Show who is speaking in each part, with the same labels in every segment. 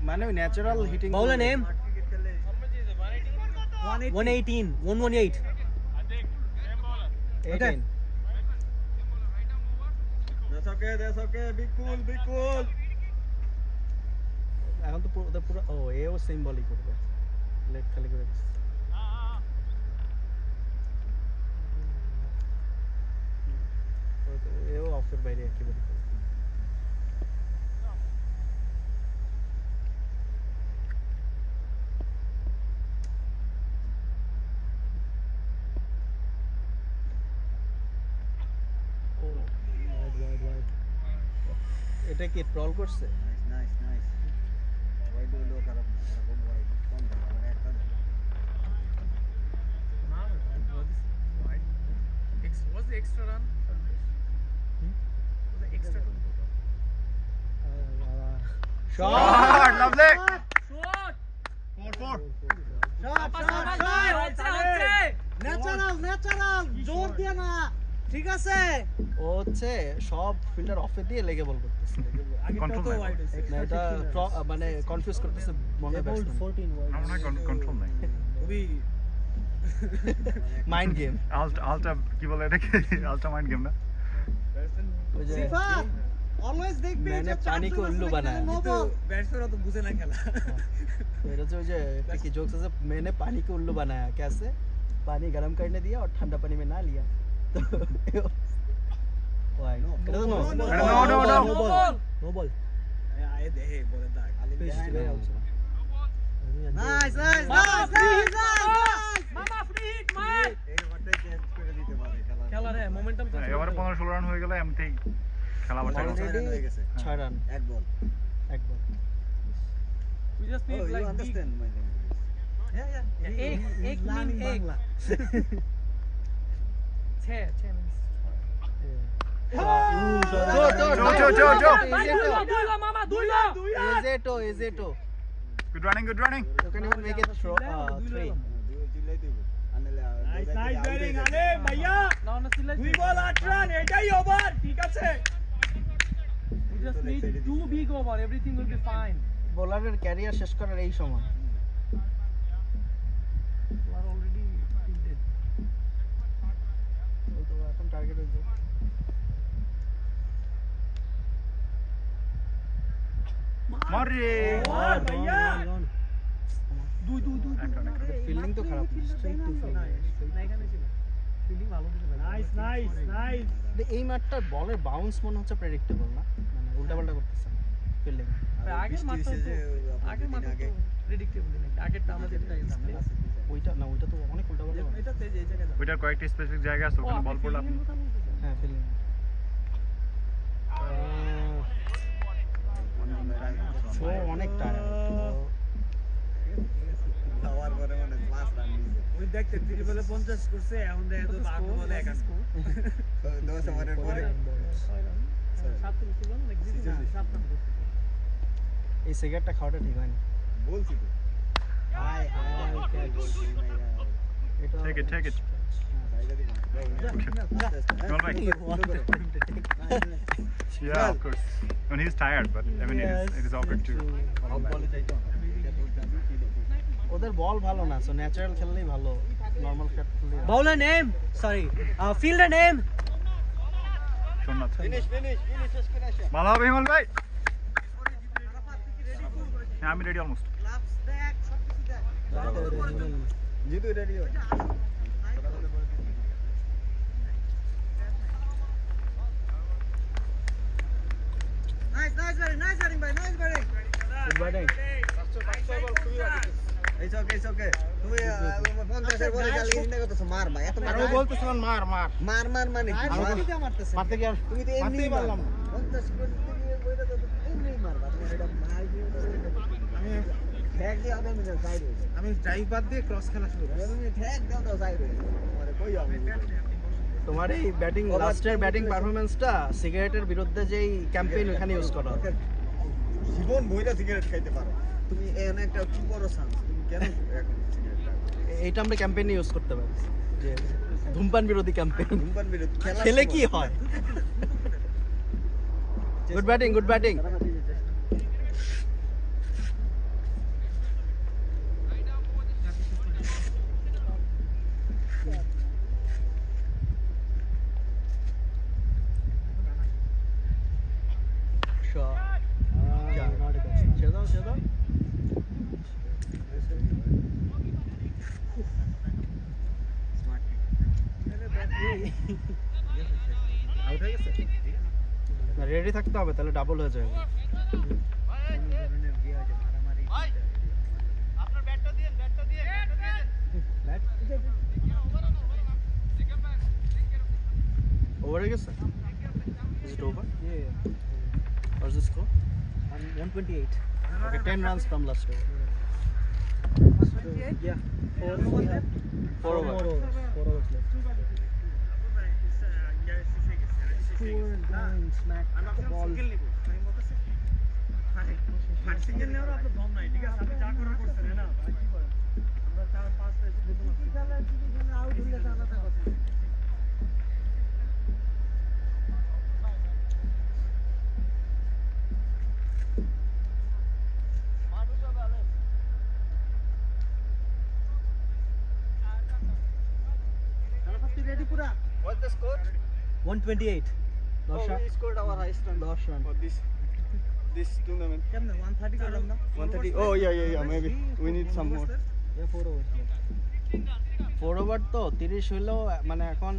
Speaker 1: মানে natural heating.
Speaker 2: Bowler name 118 118
Speaker 1: 18
Speaker 3: That's okay, be cool.
Speaker 1: এখন তো পুরো এও সেম বলই করবে, লেট খালি করে দিস। এও অফের বাইরে একেবারে। এটা কি ট্রল করছে?
Speaker 3: Nice. Why do you look at him? Why? Come on, একটা দে।
Speaker 4: Was the extra run? Was the extra run?
Speaker 3: Shot, lovely.
Speaker 4: Shot.
Speaker 3: 4-4.
Speaker 2: Natural জোর দিয়ে না, ঠিক আছে?
Speaker 1: ও হচ্ছে সব ফিল্ডার অফে দিয়ে লেগে বল করতেছে।
Speaker 3: Control
Speaker 1: না এটা মানে কনফিউজ করতেছে মনে ব্যাটসম্যান।
Speaker 2: 14 ওয়াইড।
Speaker 5: আমরা কন্ট্রোল নাই।
Speaker 4: খুবই
Speaker 1: মাইন্ড গেম।
Speaker 5: আলটা কি বলে এটাকে? আলটা মাইন্ড গেম না?
Speaker 1: ওই যে
Speaker 2: সিফাত অলওয়েজ দেখবি
Speaker 1: मैंने पानी को उल्लू बनाया।
Speaker 4: কিন্তু ব্যাটসম্যানরা তো বুঝে না খেলা।
Speaker 1: এটা যে ওই যে একটা কি জোকস আছে, मैंने पानी को उल्लू बनाया, कैसे? पानी गरम करने दिया और ठंडा पानी में ना लिया। तो Why?
Speaker 3: No.
Speaker 1: এটা তো
Speaker 5: No.
Speaker 1: No ball.
Speaker 4: আয়ে দেহে বলে দাগ।
Speaker 2: নাইস মামা ফ্রি হিট মার।
Speaker 3: এই ওভারটা চেঞ্জ করে দিতে পারে
Speaker 4: খেলার মোমেন্টাম
Speaker 5: এবারে 15-16 রান হয়ে গেলে এমনিতেই খেলা বাঁচা গেছে।
Speaker 3: Already হয়ে গেছে।
Speaker 1: 6 রান,
Speaker 3: এক বল।
Speaker 1: এক বল।
Speaker 4: We just need
Speaker 3: Oh, you
Speaker 4: like
Speaker 3: understand my language?
Speaker 4: एक मीन एक
Speaker 2: বাংলা।
Speaker 4: 6 means
Speaker 5: Jo.
Speaker 4: দুইলো মামা দুইলো
Speaker 1: এজেটো।
Speaker 5: Good running.
Speaker 1: You can even make it 3.
Speaker 3: Nice batting, Ale,
Speaker 4: ভাইয়া না না সিলাই
Speaker 3: 2 ball 8 run, এটাই ওভার, ঠিক আছে?
Speaker 4: we just need 2 big over, everything will be fine.
Speaker 1: বোলারের ক্যারিয়ার শেষ করার এই সময়।
Speaker 4: You are already tilted.
Speaker 1: তো এখন টার্গেট হয়েছে।
Speaker 5: মারে
Speaker 4: আর ভাইয়া দুই
Speaker 1: ফিল্ডিং তো খারাপ না, স্ট্রেট টু ফিল্ড।
Speaker 4: না এখানে ছিল ফিল্ডিং ভালো ছিল
Speaker 3: Nice.
Speaker 1: এই মাঠটার বলের বাউন্স মনে হচ্ছে প্রেডিক্টেবল না, মানে উল্টাপাল্টা করতেছে না ফিল্ডিং।
Speaker 4: আগের মাত্র প্রেডিক্টেবল নাকি আগেরটা আমাদের
Speaker 1: ওইটা তো অনেক উল্টাপাল্টা করে।
Speaker 4: এটা তেজ এই জায়গায়
Speaker 5: ওইটার কয়েকটা স্পেসিফিক জায়গা আছে ওখানে বল পড়লে আপনি
Speaker 1: হ্যাঁ ফিল্ডিং। ও অনেক টায়ার্ড।
Speaker 3: খাওয়ার পরে মানে ক্লাস রান দিছে।
Speaker 4: ওই দেখতে 3 বলে 50 করছে এখন দেখে তো 12 বলে 1 স্কোর
Speaker 3: 10 ওভারের পরে
Speaker 4: 7 ছিল নাকি 7
Speaker 1: এই সিগারেটটা খাওয়াটা ঠিক হয়নি।
Speaker 3: বলছি তো।
Speaker 1: হাই এটা
Speaker 5: take it Kamal bhai yeah of course when he's tired but I mean it is awkward too
Speaker 1: ওদের বল ভালো না, সো ন্যাচারাল খেললেই ভালো, normal খেললেই।
Speaker 2: Bowler name, sorry, fielder name.
Speaker 5: শোন না
Speaker 3: ফিনিশ
Speaker 5: ভালো হবে হিমাল ভাই হ্যাঁ আমি রেডি অলমোস্ট
Speaker 2: Claps দেখ, সবকিছু দেখ।
Speaker 3: জিতু রেডি হও
Speaker 2: Nice batting, bhai, nice batting.
Speaker 1: Good batting.
Speaker 3: It's okay তুমি 50 এর বলে খালি ইন্ডিয়া করতেছো মার ভাই এত মার
Speaker 1: আমি বলতেছিলাম মার
Speaker 3: মানে কি
Speaker 1: মারতে কি আর
Speaker 3: তুমি তো এমনি পারলাম 50 করে দিয়ে বইটা তো এমনি মারবা তুমি এটা মার দিয়ে আমি ঠ্যাক দিয়ে আদম মিলে সাইড হয়ে যায়
Speaker 4: আমি ড্রাইভ বাদ দিয়ে ক্রস খেলা শুরু করি
Speaker 3: তুমি ঠ্যাক দাও তো সাইড হয়ে যায় মানে কই আমি
Speaker 1: তোমার এই ব্যাটিং লাস্টের ব্যাটিং পারফরম্যান্সটা সিগারেটের বিরুদ্ধে যেই ক্যাম্পেইন ওখানে ইউজ করা হয়।
Speaker 3: জীবন বইটা সিগারেট খাইতে পারো তুমি এখানে একটা কি বড় চান্স তুমি কেন এখন সিগারেট
Speaker 1: এইটা আমরা ক্যাম্পেইনে ইউজ করতে পারি, যে ধূমপান বিরোধী ক্যাম্পেইন।
Speaker 3: ধূমপান বিরোধী
Speaker 1: খেলে কি হয়? গুড ব্যাটিং
Speaker 3: আউট হয়ে গেছে
Speaker 1: না রেডি থাকতে হবে তাহলে ডাবল হয়ে যাবে
Speaker 2: আপনার ব্যাটটা দিন ব্যাটটা দিয়ে
Speaker 1: ওভার হয়ে গেছে is it over What's the score?
Speaker 3: 128
Speaker 1: Okay, 10 runs from last over.
Speaker 3: yeah 4
Speaker 1: 4 over.
Speaker 3: 4 overs left smack the ball
Speaker 4: single নেওয়ার আপনার দম নাই ঠিক আছে আপনি যা করার করছেন না কি করেন আমরা 4-5 রেসে প্রথম
Speaker 3: আউট হলে তো আলাদা কথা
Speaker 2: ready pura what's the score
Speaker 3: 128
Speaker 2: oh, we scored our highest run
Speaker 1: 10 run.
Speaker 2: for this tournament
Speaker 3: কেমনে 130 করলাম না
Speaker 2: 130 oh yeah maybe we need some more
Speaker 3: yeah 4 overs left
Speaker 1: 4 over তো 30 হইলেও মানে এখন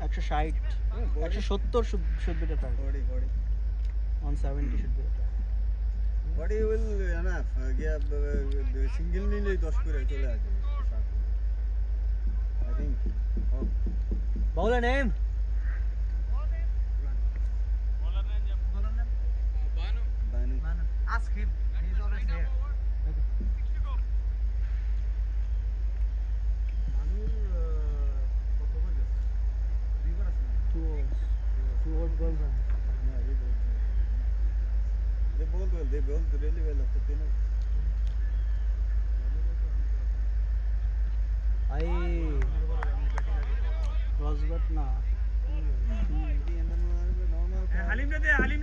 Speaker 1: 160 170 should be the target
Speaker 2: 40
Speaker 1: 170 should be the target
Speaker 2: What will enough single নিলে 10 করে চলে আসবে I think
Speaker 3: bowler name
Speaker 2: Banu
Speaker 3: ask him he's always here two overs ball run
Speaker 2: yeah they bowled well they bowled really well after 10
Speaker 1: Rosbert na
Speaker 4: Halim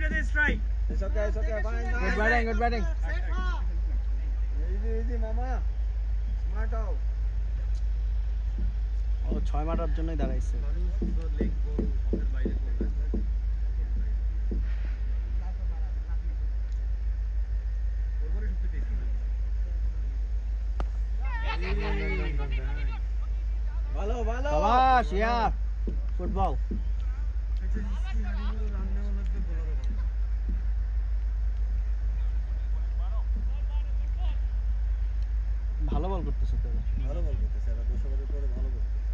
Speaker 4: রে দে strike
Speaker 2: it's okay fine
Speaker 1: good batting
Speaker 2: easy mama smart out
Speaker 1: ও 6 মারার জন্যই দাঁড়াইছে
Speaker 4: leg বল আমাদের বাইরে করবে ওরপরে সবচেয়ে টেস্টি
Speaker 2: ভালো
Speaker 1: শাবাশ ইয়া ফুটবল ভালো বল করতেছে তো
Speaker 2: ভালো বল করতেছে এরা 200 ওভারের পরে ভালো করতেছে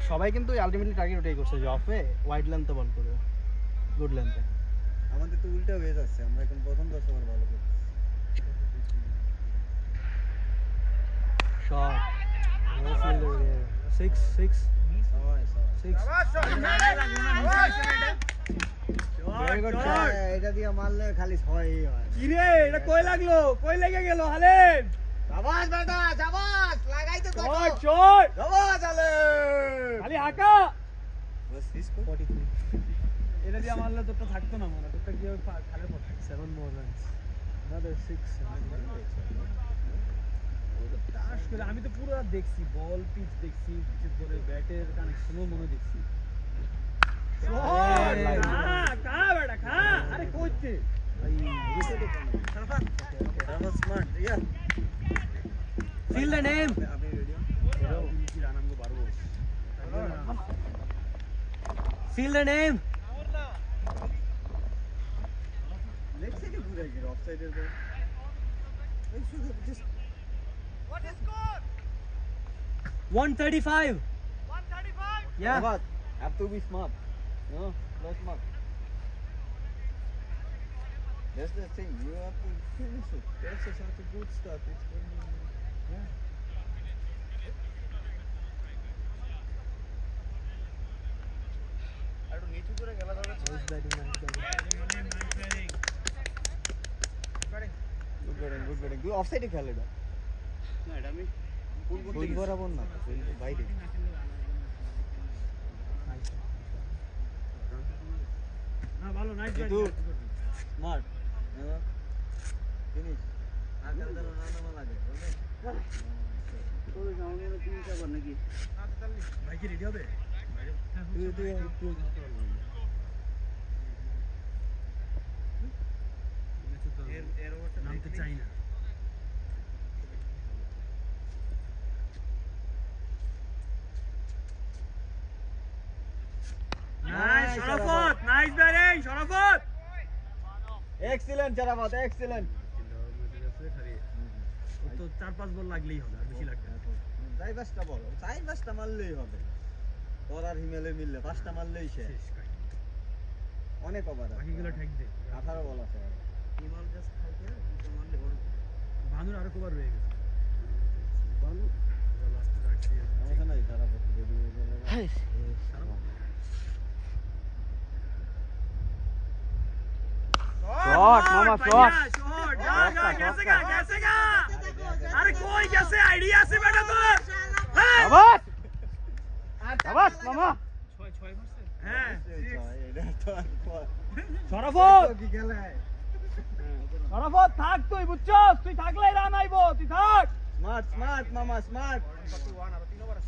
Speaker 1: সবাই কিন্তু আলটিমেটলি টার্গেট ওটাই করছে যে অফে ওয়াইড লেন্থে বল করবে গুড লেন্থে
Speaker 2: আমাদের তো উল্টা হয়ে যাচ্ছে আমরা এখন প্রথম 10 ওভার ভালো করতেছি
Speaker 1: shot
Speaker 3: no fielder there 6
Speaker 1: very good shot
Speaker 2: এটা দিয়ে মারলে খালি 6ই হয়
Speaker 4: কি রে এটা কই লাগলো কই লেগে গেল হালেম
Speaker 2: শাবাশ বেটা শাবাশ লাগাই তো
Speaker 4: চট
Speaker 2: শাবাশ আলে
Speaker 4: খালি হাকা
Speaker 2: বাস ইসকো
Speaker 3: 43
Speaker 4: এটা দিয়ে মারলে তোরটা থাকতো না মনে তোরটা কি ওই খালে পড়তো
Speaker 3: 7 more runs another 6
Speaker 4: টাস করে আমি তো পুরো দেখছি বল পিচ দেখছি বিশেষ করে ব্যাটের কানেকশনও মনে দেখছি খা বেটা খা আরে কইতে
Speaker 2: শাবাশ স্মার্ট ইয়া
Speaker 3: fielder name
Speaker 2: আপনি রেডি
Speaker 4: কি রান আমগো পারবো
Speaker 3: fielder name
Speaker 2: লেগ সাইডে ঘুরে গেল অফ সাইডের বল এই শুধু just
Speaker 4: What is score?
Speaker 3: 135
Speaker 4: 135?
Speaker 3: yeah
Speaker 2: But have to be smart. No smart. That's the thing. You have to finish it. That's such a good start. It's going yeah. একটু নিচু করে খেলা দরকার ছিল
Speaker 3: nice batting
Speaker 2: গুড ব্যাটিং তুই অফসাইডে খেলে এটা না এটা আমি ফুল বরাবর না ফুল বাইরে
Speaker 4: না ভালো নাইস
Speaker 2: জিতু স্মার্ট ফিনিশ আকাল দাও না লাগে বুঝলে তোর গাউনে তিন চার নাকি
Speaker 4: ভাই কি রেডি হবে
Speaker 2: তুই
Speaker 4: করতে চাই না। Nice Sharafat, nice batting Sharafat.
Speaker 2: Excellent Sharafat, excellent.
Speaker 4: ও তো 4-5 বল লাগলেই হবে, আর বেশি লাগবে না।
Speaker 2: যাই পাঁচটা বল, চাই পাঁচটা মারলেই হবে। তোর আর হিমেলের মিললে 5টা মারলেই শেষ।
Speaker 4: শেষ কাহিনী।
Speaker 2: অনেক ওভার আছে।
Speaker 4: বাকিগুলো ঠেক দে।
Speaker 2: 18 বল আছে।
Speaker 3: হিমাল জাস্ট খাইতে দুটো মারলে বড়
Speaker 4: ভানুর আরো কবার রয়ে গেছে।
Speaker 2: বল
Speaker 4: লাস্টে রাখছি।
Speaker 2: সমস্যা নাই, চারাফত রেডি হয়ে গেলে।
Speaker 1: शॉट मामा शॉट
Speaker 4: शॉट जा जा कैसे गा अरे कोई कैसे आइडिया से बेटा तो
Speaker 1: शाबाश शाबाश मामा
Speaker 4: 6 মারছে হ্যাঁ
Speaker 2: এটা তো আর
Speaker 1: শরাফত
Speaker 2: কি খেলে?
Speaker 1: শরাফত থাক, তুই বুঝছস, তুই থাকলেই রান আইবো, তুই থাক।
Speaker 2: স্মার্ট স্মার্ট মামা স্মার্ট।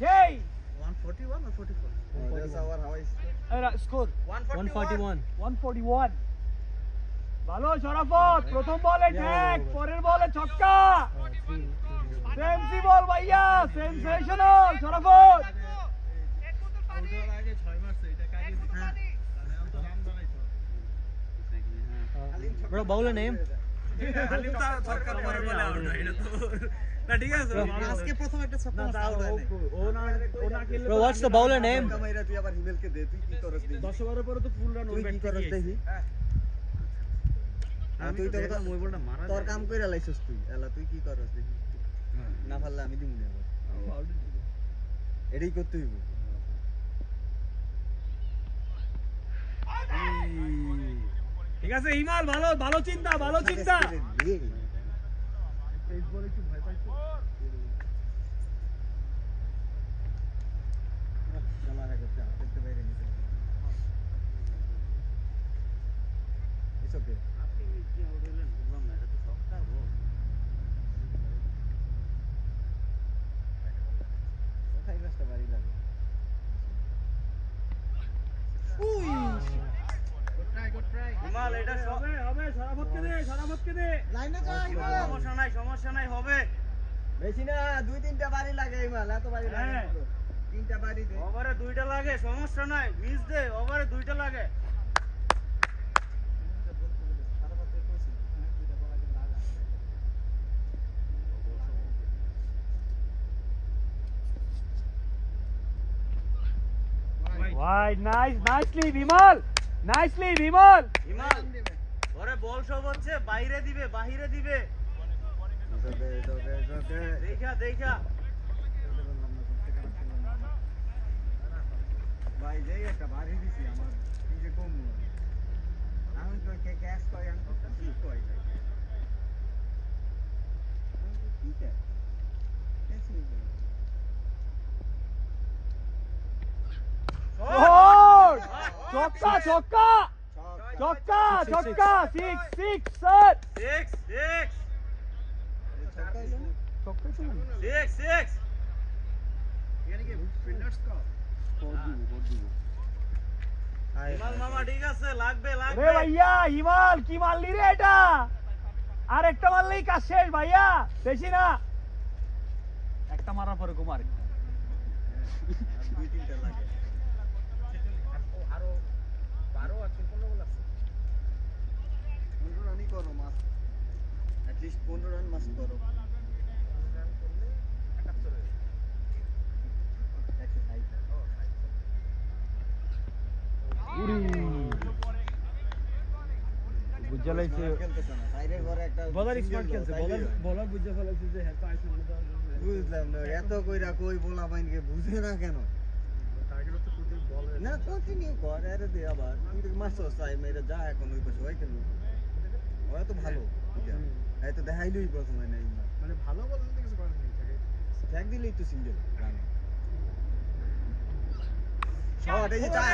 Speaker 1: সেই
Speaker 3: 141 or 44
Speaker 2: That's our how is
Speaker 1: score
Speaker 3: 141
Speaker 1: 141। ভালো শরাফত, প্রথম বলে ঠ্যাক, পরের বলে ছক্কা। সেন্সিবল ভাইয়া, সেনসেশনাল শরাফত।
Speaker 4: আগে 6 মারছে এটা কাজে
Speaker 1: ব্রো বাউলার নেম
Speaker 4: হালিম তা ছক্কা পরে বলে আউট হয় এটা তো না ঠিক আছে
Speaker 3: আজকে প্রথম একটা ছক্কা মারছে আউট হয়
Speaker 4: ও না খেললে
Speaker 1: ব্রো হোয়াটস দ্য বাউলার নেম?
Speaker 2: কামাইরা তুই আবার হিমেলকে দে, তুই কি করছ দেখি?
Speaker 4: 10 ওভারের পরে তো ফুল রান ওর
Speaker 2: তুই
Speaker 4: ব্যাট
Speaker 2: কি
Speaker 4: থেকে
Speaker 2: করছ দেখি?
Speaker 4: আমি
Speaker 2: তুই
Speaker 4: তো
Speaker 2: তো
Speaker 4: দেখলাম ওই বলটা মারা
Speaker 2: তোর কাম কইরা লাইছস তুই। এলা তুই কি করছ দেখি? না পারলে আমি দিমু না আবার। এটাই করতে হইব।
Speaker 4: ঠিক আছে হিমাল, ভালো ভালো চিন্তা, ভালো চিন্তা। এই বল একটু ভয় পাইছো
Speaker 2: ক্যামেরা করতে হাতে বাইরে নিতে। It's okay.
Speaker 3: আপনি কি আউট হলেন বুঝলাম না, এটা তো ছক্কা গো।
Speaker 2: কোথায় রাস্তা বাড়ি লাগে?
Speaker 3: হিমাল এটা
Speaker 4: হবে হবে শরাফতকে দে
Speaker 3: লাইনে যা হিমাল, সমস্যা নাই হবে।
Speaker 2: বেশি না, 2-3টা বাড়ি লাগে ইমাল, এত বাড়ি লাগে না। 3টা বাড়ি দে।
Speaker 3: ওভারে 2টা লাগে, সমস্যা নাই, মিস দে, ওভারে 2টা লাগে।
Speaker 1: Wide, nice, nicely Bimal, nicely Bimal.
Speaker 3: হিমাল ওরে বল সব হচ্ছে বাইরে দিবে, বাহিরে দিবে,
Speaker 2: It's okay.
Speaker 3: দেখা
Speaker 2: ভাই যেই একটা বাড়ি দিছি আমার কি যে কম আমি তো কে ক্যাশ কই আমি তো কি কই ঠিক আছে
Speaker 1: ছক্কা ছক্কা ছক্কা ছক্কা 6 স্যার
Speaker 3: 6 হিমাল মামা ঠিক আছে, লাগবে
Speaker 1: রে ভাইয়া হিমাল কি মারলি রে এটা, আর একটা মারলেই কাজ শেষ ভাইয়া, বেশি না, একটা মারার পরে কুমার
Speaker 2: 2-3টা লাগে
Speaker 4: আরো 12 আছে 15 বল আছে
Speaker 2: 15 রানই করো মাস at least 15 রান মাস করো
Speaker 1: বুঝা লাইছে
Speaker 2: খেলতেছ না সাইডের ঘরে একটা
Speaker 4: বলার স্মার্ট খেলছে, বলার বুঝে ফেলাইছে যে হ্যাঁ পাইছে মানে তো
Speaker 2: বুঝলাম না এত কইরা কই বলা বাইনকে বুঝে না কেন
Speaker 4: টার্গেট তো প্রতি বল
Speaker 2: না কন্টিনিউ কর আরে দে আবার তুই মাস্টার সাই মেরে যা এখন ওই পাশে ওই খেলবো ওরা তো ভালো এই তো দেখাইলই প্রথমে নাই
Speaker 4: মানে ভালো বল দিতে কিছু করার নেই থাকে
Speaker 2: ট্যাগ দিলেই তো সিঙ্গেল রানে শট এই যে চার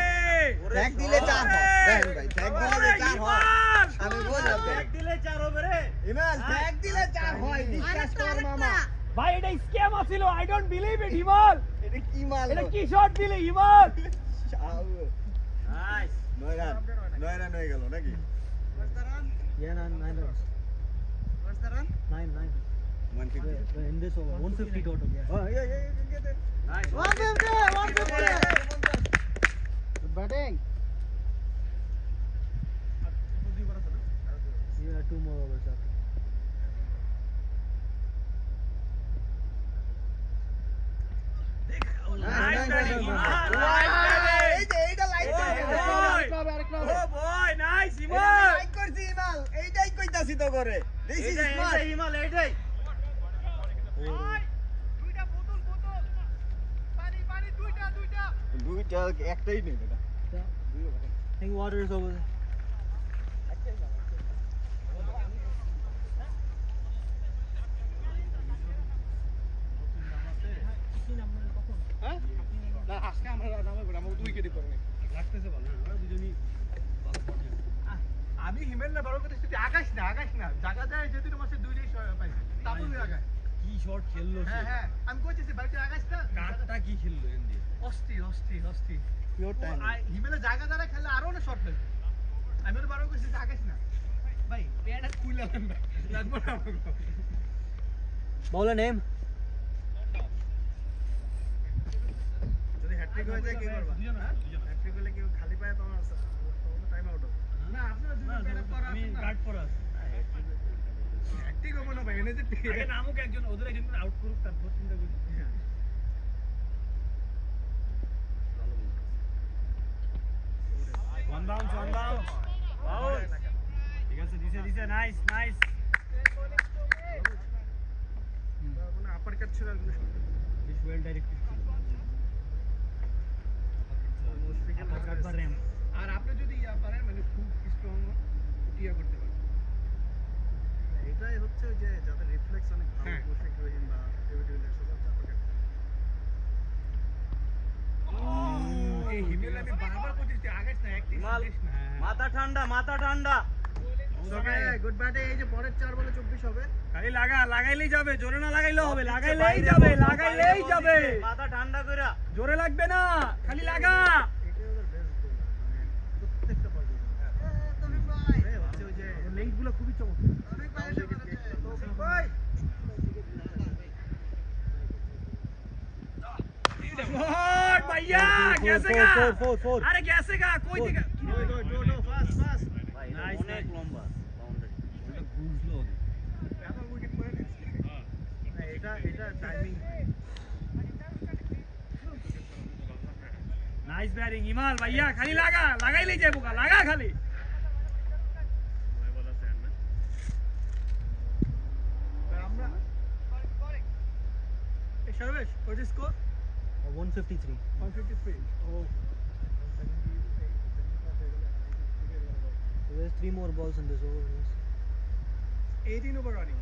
Speaker 2: ট্যাগ দিলে চার হয় দেখেন ভাই ট্যাগ দিলে চার হয় আমি বললাম
Speaker 3: এক দিলে 4 হবে রে
Speaker 2: ইমাল ট্যাগ দিলে চার হয় ডিসকাস কর মামা
Speaker 1: ভাই এটা স্ক্যাম আছিল, I don't believe it Himal,
Speaker 2: এটা কি মাল
Speaker 1: এটা কি শট দিলে হিমাল,
Speaker 3: নাইস
Speaker 2: নয় রান হয়ে গেল নাকি
Speaker 3: 9.
Speaker 2: 150
Speaker 3: In this over, 150 total. Yeah.
Speaker 2: oh yeah
Speaker 4: Nice.
Speaker 3: 150. Good batting. Yeah, 2 more overs after.
Speaker 1: Nice batting, Iman.
Speaker 2: এইটা like
Speaker 1: Oh boy, nice, Iman.
Speaker 2: Like করছি ইমাল এইটাই কইতাছি তো করে দিস ইজ স্মার্ট
Speaker 4: হিমাল এইটাই।
Speaker 2: দুইটা একটাই নেই বেটা
Speaker 3: I think water is over there.
Speaker 4: লাগতেছে ভালো। আমরা দুজনই ভালো পড়ে।
Speaker 1: আমি হিমেল না বড় কথা তুই আকাশ না জায়গা যায় যেতে তোমার সে দুইটাই পাইছে তারপর আগায়
Speaker 4: কি শট খেললো সে।
Speaker 1: হ্যাঁ আমি কইতেছি বাইরে আকাশ না
Speaker 4: কাটটা কি খেললো এন দিয়ে।
Speaker 1: অস্থির
Speaker 2: পিওর টাইম
Speaker 1: হিমেলে জায়গা দ্বারা খেললে আরো না শর্ট লাগবে আমি ওর বড় কইছি আকাশ না ভাই পেয়াটা খুইলাম না লাগবে না
Speaker 3: Bowler name?
Speaker 2: যদি হ্যাট্রিক হয়ে যায় কি করবা
Speaker 1: দুজন
Speaker 2: হ্যাট্রিক হলে কি খালি পায় তোমার টাইম আউট হবে
Speaker 1: না আপনারা দুজন পেয়াটা করা
Speaker 4: আমি গার্ড পর আছে।
Speaker 2: হ্যাট্রিক হবে না ভাই এনে যে
Speaker 1: আগে নামুক একজন ওদের একজন আউট করুক তারপর চিন্তা করি One bounce. Out. ঠিক আছে দিছে নাইস
Speaker 2: কোনো আপার কাট ছিল আর কিছু
Speaker 4: বেশ ওয়েল ডাইরেক্টেড ছিল।
Speaker 1: Uppercut বা ram। আর আপনি যদি পারেন মানে খুব স্ট্রং টিয়া করতে পারেন
Speaker 2: এটাই হচ্ছে ওই যে যাদের রিফ্লেক্স অনেক ভালো
Speaker 1: হ্যাঁ।
Speaker 2: মুশফিক রহিম বা ডেভিড উইলিয়ামস সব হচ্ছে আপার কাট
Speaker 1: এই হিমেল আমি বারবার কইতেছি আগাইস না একটি
Speaker 4: হিমাল,
Speaker 1: না
Speaker 4: মাথা ঠান্ডা।
Speaker 2: গুড ব্যাটে এই যে পরের 4 বলে 24 হবে
Speaker 1: খালি লাগাইলেই যাবে জোরে না লাগাইলেও হবে লাগাইলেই যাবে
Speaker 4: মাথা ঠান্ডা কইরা।
Speaker 1: জোরে লাগবে না খালি লাগা
Speaker 2: এটাই ওদের বেস্ট বোলার মানে প্রত্যেকটা বল হচ্ছে ওই যে
Speaker 1: লেংথ গুলো খুবই চমৎকার शॉट भैया कैसे का
Speaker 3: Four.
Speaker 1: अरे कैसे का कोई दिक्कत
Speaker 2: নো ফাস্ট
Speaker 4: ভাই
Speaker 1: Nice,
Speaker 4: অনেক
Speaker 1: nice.
Speaker 4: লম্বা বাউন্ডারি। ওটা গুজলো।
Speaker 2: এত উইকেট করে নিচ্ছে না এটা টাইমিং
Speaker 1: नाइस बैटिंग हिमाल भैया खाली लगा ही लीजिए बुका लगा खाली
Speaker 2: আমরা
Speaker 1: ए Sarvesh what is score
Speaker 3: 153.
Speaker 1: 153 oh
Speaker 3: So there's 3 more balls in this over. Yes.
Speaker 1: 18 over running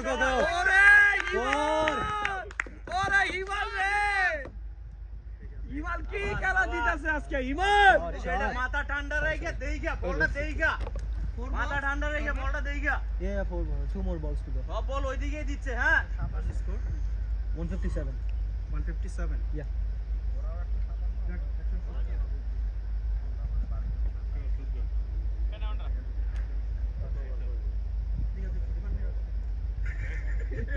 Speaker 3: Go, go.
Speaker 1: ওরে হিমাল রে হিমাল কি খেলা দিতেছে আজকে হিমাল
Speaker 4: এটা মাথা ঠান্ডা রাইখা দেইগা বলটা দেইগা। মাথা ঠান্ডা রাইখা বলটা দেইগা।
Speaker 3: Yeah, 4 more. 2 more balls to go.
Speaker 4: সব বল ওইদিকেই দিচ্ছে হ্যাঁ।
Speaker 2: স্কোর
Speaker 3: 157.
Speaker 2: 157
Speaker 3: Yeah.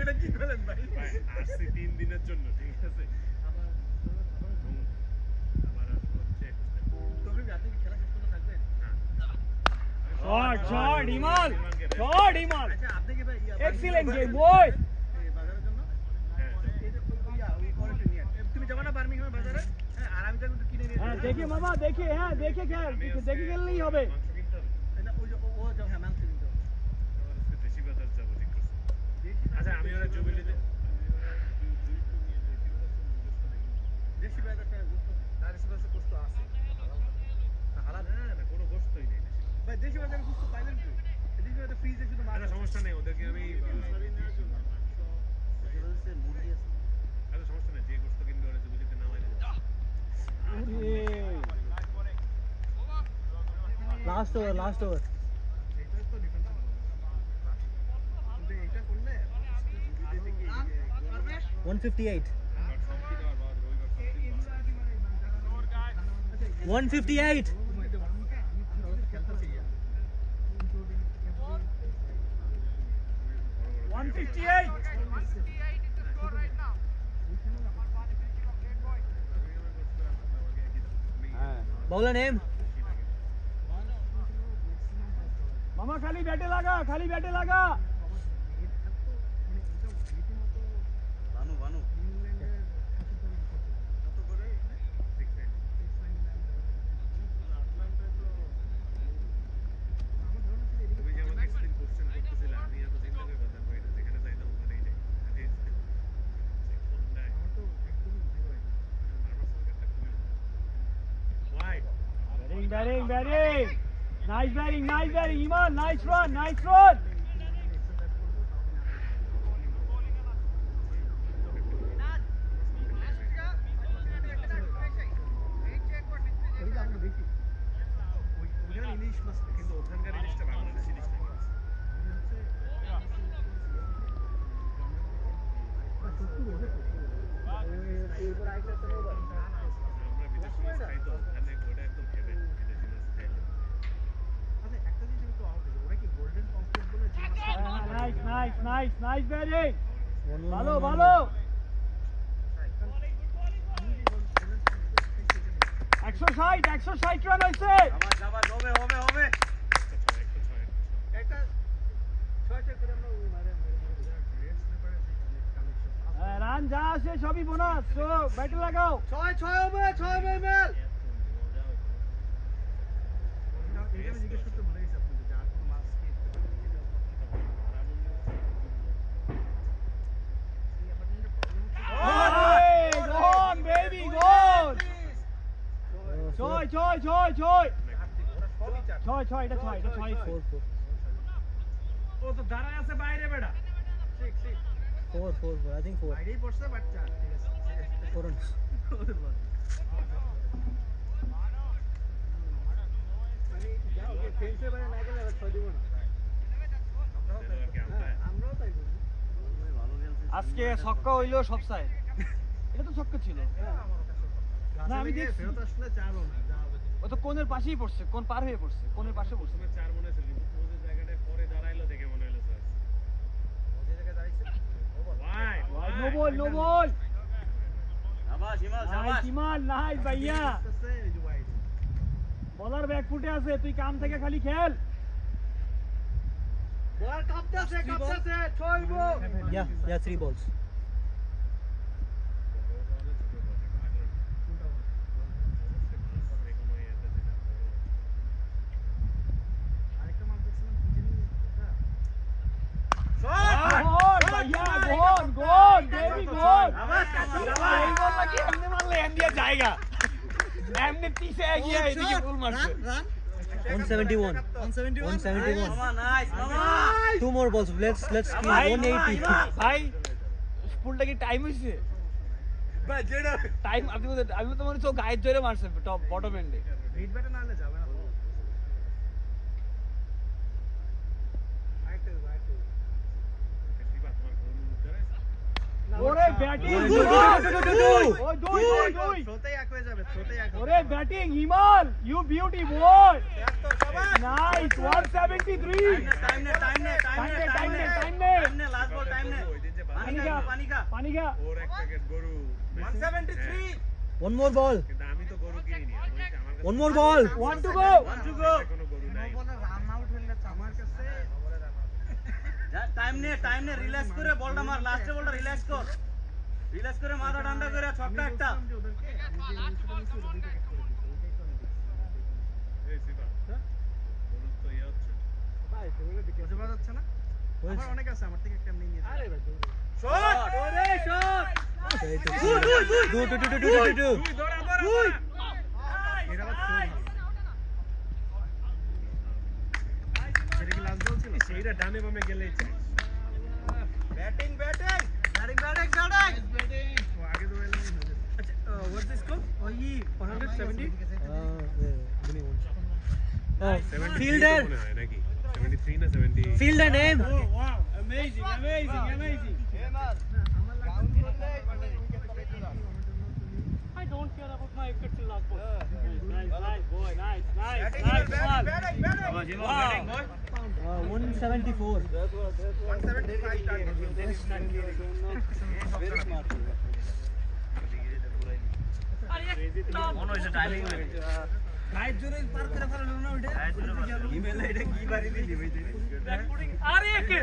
Speaker 1: এটা কি বলেন ভাই
Speaker 5: আসছি 3 দিনের জন্য ঠিক আছে আবার হচ্ছে
Speaker 1: তবে আপনি কি খেলা শেষ করতে থাকবেন শট হিমাল
Speaker 2: আচ্ছা আপনি কি ভাই
Speaker 1: এক্সিলেন্ট গেম বয়
Speaker 2: বাজারের জন্য এই যে ওই পরেরটা নিয়ে তুমি যাবে না বার্মিংহাম বাজারে হ্যাঁ আর আমি তো কিনে নিয়ে
Speaker 1: হ্যাঁ देखिए मामा देखिए হ্যাঁ দেখে খেললেই হবে
Speaker 5: মাংস কিনতে হবে
Speaker 2: না ওই যে ও যাও হ্যাঁ মাংস কিনতে হবে
Speaker 5: আজকে দেশি বাজার যাবো ঠিক আছে আচ্ছা আমি ওরা জুবিলিতে
Speaker 2: দেশি বাজারটা দাঁড়িয়ে সুদাসে কষ্ট আছে হালাল
Speaker 5: না কোনো গোস্তই নেই দেশি
Speaker 2: ভাই দেশি বাজারে কষ্ট পাইলেন কি দেশি বাজারে ফ্রিজে শুধু মাছ
Speaker 5: আচ্ছা সমস্যা নেই ওদেরকে আমি
Speaker 2: মুরগি আছে
Speaker 5: আচ্ছা সমস্যা নেই যে গোস্ত কিনবে ওরা জুবিলিতে নামাই দেবে
Speaker 3: Last over.
Speaker 2: এইটাই তো ডিফেন্স কিন্তু এইটা করলে
Speaker 3: 158. 158.
Speaker 1: 68.
Speaker 3: Bowler name?
Speaker 1: मामा खाली बैटे लगा, खाली बैटे लगा.
Speaker 2: Banu Banu
Speaker 1: Batting, batting. Nice batting, Iman. Nice run, nice run.
Speaker 4: ইলিশ মাছ কিন্তু ওখানকার ইলিশটা বাংলাদেশি ইলিশ না আমরা বিদেশি মাছ খাই তো ওখানে ওটা একদম হেভেন বিদেশি মাছ খাই
Speaker 3: আচ্ছা একটা জিনিস আমি তো আউট হয়েছে ওরা কি গোল্ডেন কমপ্লিট বলে যে
Speaker 1: Nice batting. ভালো. 160 রান হয়েছে.
Speaker 2: শাবাশ হবে
Speaker 3: একটা 6 করে আমরা মারে
Speaker 1: রান যা আছে সবই বোনাস. সো ব্যাটে লাগাও.
Speaker 3: 6 হবে মেল এটা জিজ্ঞেস করতে ভুলে গেছি আপনি যে আর কোন মাছ কি
Speaker 1: Go on, baby, go on. ছয় এটা ছয়
Speaker 3: 4
Speaker 4: ও তো দাঁড়ায় আছে বাইরে বেটা
Speaker 3: 4 I think 4
Speaker 2: বাইরেই পড়ছে বাট 4 ঠিক আছে
Speaker 3: 4 runs মানে যাও ফেন্সে বাইরে না গেলে 6 দিব না আমরাও তাই করি
Speaker 2: ভালো খেলছে
Speaker 1: আজকে ছক্কা হইলো সব সাইড. এটা তো ছক্কা ছিল. না আমি দেখছি
Speaker 3: ফেরত আসলে 4 রান যা হবে
Speaker 1: ও তো কোণের পাশেই পড়ছে, কোণ পার হয়ে পড়ছে, কোণের পাশে পড়ছে.
Speaker 4: তোমার চার মনে ছিল ওদের জায়গাটায় পরে দাঁড়াইলো দেখে মনে হলো স্যার
Speaker 3: ওই জায়গায় দাঁড়াইছে
Speaker 4: ভাই
Speaker 1: no ball.
Speaker 2: শাবাশ Himal
Speaker 1: nice ইমাল, nice ভাইয়া.
Speaker 3: আছে এই যে ওয়াইড
Speaker 1: বলার ব্যাক ফুটে আছে, তুই কাম থেকে খালি খেল.
Speaker 3: বল কাঁপতেছে 6 বল yeah 3 balls আরেকটা মাছ দেখছিলাম কি জানি
Speaker 1: Go on, baby, go on. এই বল নাকি এমনি মারলে এন্ডিয়া জায়গা. এমনি পিছে এগিয়ে এদিকে ফুল মারছে.
Speaker 3: 171
Speaker 2: মামা নাইস মামা
Speaker 3: 2 more balls let's kill 180
Speaker 1: ভাই ফুলটা কি টাইম হইছে?
Speaker 2: ভাই যেটা
Speaker 1: টাইম আমি তো মনে হচ্ছে গায়ের জোরে মারছে টপ বটম এন্ডে.
Speaker 3: হিট ব্যাটে না হলে যাবে না
Speaker 1: ওরে ব্যাটিং ওই দুই
Speaker 3: থ্রোতেই এক হয়ে যাবে
Speaker 1: ওরে ব্যাটিং হিমাল you beauty boy. Nice 173.
Speaker 2: Time নে লাস্ট বল টাইম নে পানি খা
Speaker 4: ওর এক প্যাকেট গরু
Speaker 2: 173
Speaker 3: one more ball
Speaker 4: কিন্তু আমি তো গরু কিনি আমার কাছে
Speaker 3: one more ball
Speaker 1: Want to go.
Speaker 4: কোনো গরু নাই
Speaker 3: রান আউট হইলে আমার কাছে
Speaker 2: টাইম নে রিল্যাক্স করে বলটা মার লাস্টে বলটা রিল্যাক্স করে মাথা ঠান্ডা করে ছক্কা একটা
Speaker 3: ওদেরকে আমি যে ইনস্ট্রাকশন দিছি ওটা দুই প্যাকেট করে দিতে ওইটাই তো আমি দিছি
Speaker 4: এই সিবা গরু তো ইয়া হচ্ছে
Speaker 3: ভাই সেগুলো বিক্রি করা যাচ্ছে না আমার অনেক আছে আমার থেকে একটা এমনি নিয়ে আরে ভাই
Speaker 2: শট ওরে শট
Speaker 3: do
Speaker 4: দৌড়া
Speaker 3: এরা বাদ সেটা কি লাস্ট বল ছিল
Speaker 4: সেইটা ডানে বামে গেলেই চাই
Speaker 2: ব্যাটিং
Speaker 3: ও আগে দৌড়াইলে হয়ে যেত
Speaker 1: আচ্ছা হোয়াটস দিস স্কোর? ওই 170.
Speaker 3: give me one
Speaker 4: fielder মনে হয় নাকি 73 না 70
Speaker 3: fielder name
Speaker 1: Oh wow, amazing. I don't care about my wickets in last ball. Nice boy, nice. Wow.
Speaker 4: 174
Speaker 2: Very smart.
Speaker 1: মনে হইছে ডাইলিং
Speaker 4: গায়ের জোরে পার করে ফেলালো না ওইটা
Speaker 2: ইমেল এটা কি বাড়ি দিলি ভাই?
Speaker 1: আরে কে